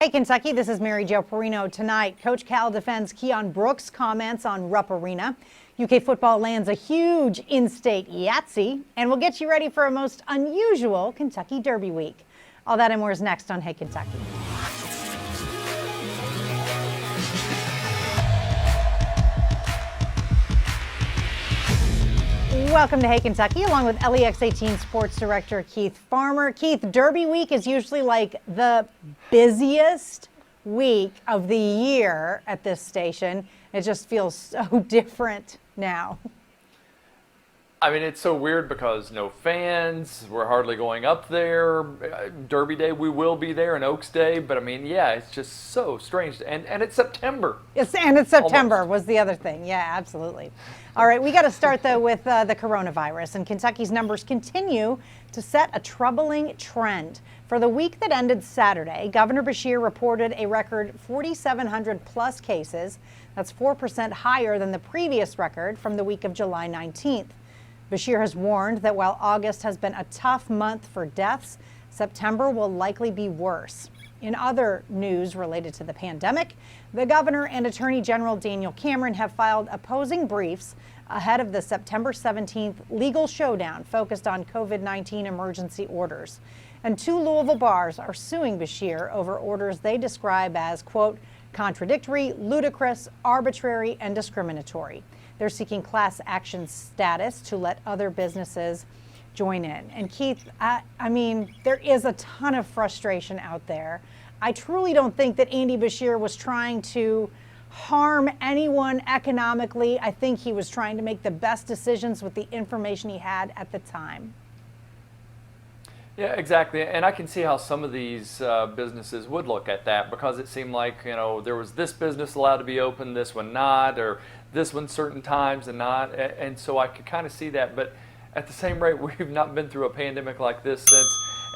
Hey, Kentucky, this is Mary Jo Perino. Tonight, Coach Cal defends Keon Brooks' comments on Rupp Arena. UK football lands a huge in-state Yahtzee, and we'll get you ready for a most unusual Kentucky Derby week. All that and more is next on Hey Kentucky. Welcome to Hey Kentucky, along with LEX18 Sports Director Keith Farmer. Keith, Derby Week is usually like the busiest week of the year at this station. It just feels so different now. I mean, it's so weird because no fans, we're hardly going up there. Derby Day, we will be there, and Oaks Day, but I mean, yeah, it's just so strange. And it's September. It's September Almost. was the other thing. Yeah, absolutely. All right, we got to start, though, with the coronavirus. And Kentucky's numbers continue to set a troubling trend. For the week that ended Saturday, Governor Beshear reported a record 4,700 plus cases. That's 4% higher than the previous record from the week of July 19th. Beshear has warned that while August has been a tough month for deaths, September will likely be worse. In other news related to the pandemic, the governor and Attorney General Daniel Cameron have filed opposing briefs ahead of the September 17th legal showdown focused on COVID-19 emergency orders. And two Louisville bars are suing Beshear over orders they describe as, quote, contradictory, ludicrous, arbitrary, and discriminatory. They're seeking class action status to let other businesses join in. And Keith, I mean, there is a ton of frustration out there. I truly don't think that Andy Beshear was trying to harm anyone economically. I think he was trying to make the best decisions with the information he had at the time. Yeah, exactly. And I can see how some of these businesses would look at that, because it seemed like, you know, there was this business allowed to be open, this one not, or this one certain times and not. And so I could kind of see that. But at the same rate, we've not been through a pandemic like this since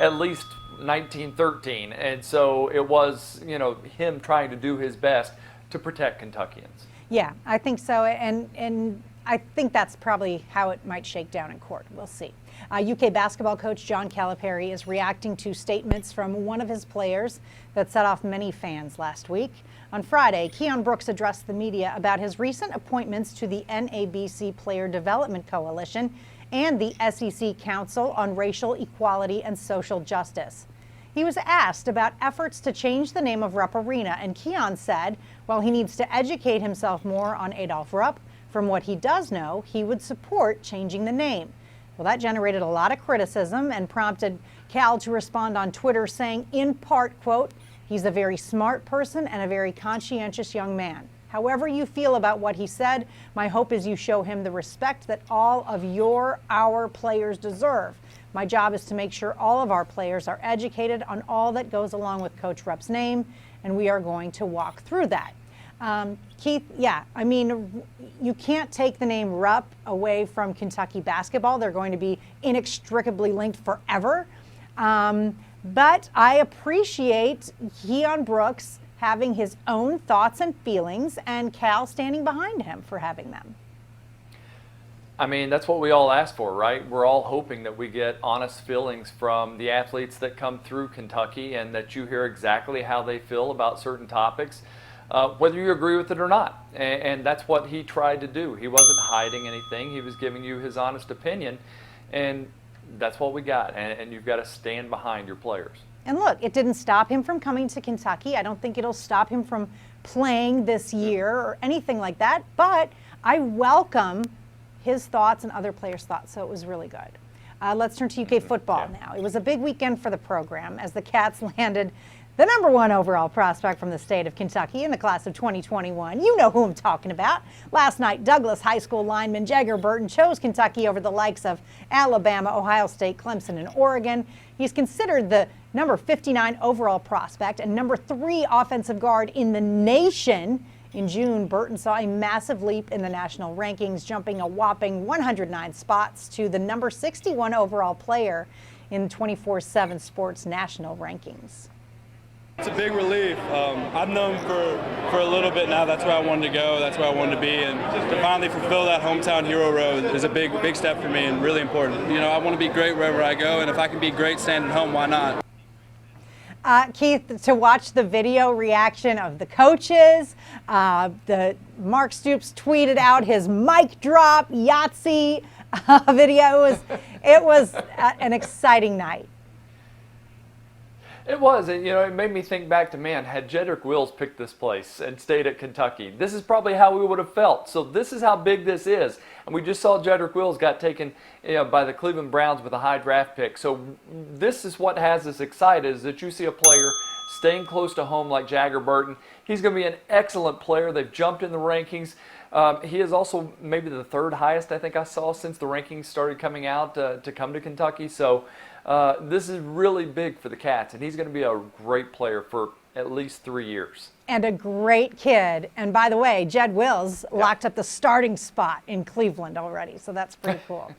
at least 1913. And so it was, you know, him trying to do his best to protect Kentuckians. Yeah, I think so. And I think that's probably how it might shake down in court. We'll see. UK basketball coach John Calipari is reacting to statements from one of his players that set off many fans last week. On Friday, Keon Brooks addressed the media about his recent appointments to the NABC Player Development Coalition and the SEC Council on Racial Equality and Social Justice. He was asked about efforts to change the name of Rupp Arena, and Keon said, while he needs to educate himself more on Adolph Rupp, from what he does know, he would support changing the name. Well, that generated a lot of criticism and prompted Cal to respond on Twitter saying, in part, quote, he's a very smart person and a very conscientious young man. However you feel about what he said, my hope is you show him the respect that all of our players deserve. My job is to make sure all of our players are educated on all that goes along with Coach Rupp's name, and we are going to walk through that. Keith, yeah, I mean, you can't take the name Rupp away from Kentucky basketball. They're going to be inextricably linked forever. But I appreciate Keon Brooks having his own thoughts and feelings and Cal standing behind him for having them. I mean, that's what we all ask for, right? We're all hoping that we get honest feelings from the athletes that come through Kentucky, and that you hear exactly how they feel about certain topics, whether you agree with it or not. And that's what he tried to do. He wasn't hiding anything. He was giving you his honest opinion, and that's what we got. And you've got to stand behind your players. And look, it didn't stop him from coming to Kentucky. I don't think it'll stop him from playing this year or anything like that. But I welcome his thoughts and other players' thoughts, so it was really good. Let's turn to UK football now. It was a big weekend for the program as the Cats landed the #1 overall prospect from the state of Kentucky in the class of 2021. You know who I'm talking about. Last night, Douglas High School lineman Jagger Burton chose Kentucky over the likes of Alabama, Ohio State, Clemson, and Oregon. He's considered the number 59 overall prospect and number 3 offensive guard in the nation. In June, Burton saw a massive leap in the national rankings, jumping a whopping 109 spots to the number 61 overall player in 24/7 Sports national rankings. It's a big relief. I've known for a little bit now that's where I wanted to go, that's where I wanted to be, and to finally fulfill that hometown hero role is a big step for me and really important. You know, I want to be great wherever I go, and if I can be great standing home, why not? Keith, to watch the video reaction of the coaches. The Mark Stoops tweeted out his mic drop Yahtzee video. It was an exciting night. It was, and it made me think back to, man, had Jedrick Wills picked this place and stayed at Kentucky, this is probably how we would have felt. So this is how big this is. And we just saw Jedrick Wills got taken by the Cleveland Browns with a high draft pick. So this is what has us excited, is that you see a player staying close to home like Jagger Burton. He's going to be an excellent player. They've jumped in the rankings. He is also maybe the third highest I think I saw since the rankings started coming out to come to Kentucky. So this is really big for the Cats, and he's going to be a great player for at least 3 years. And a great kid. And by the way, Jed Wills locked up the starting spot in Cleveland already, so that's pretty cool.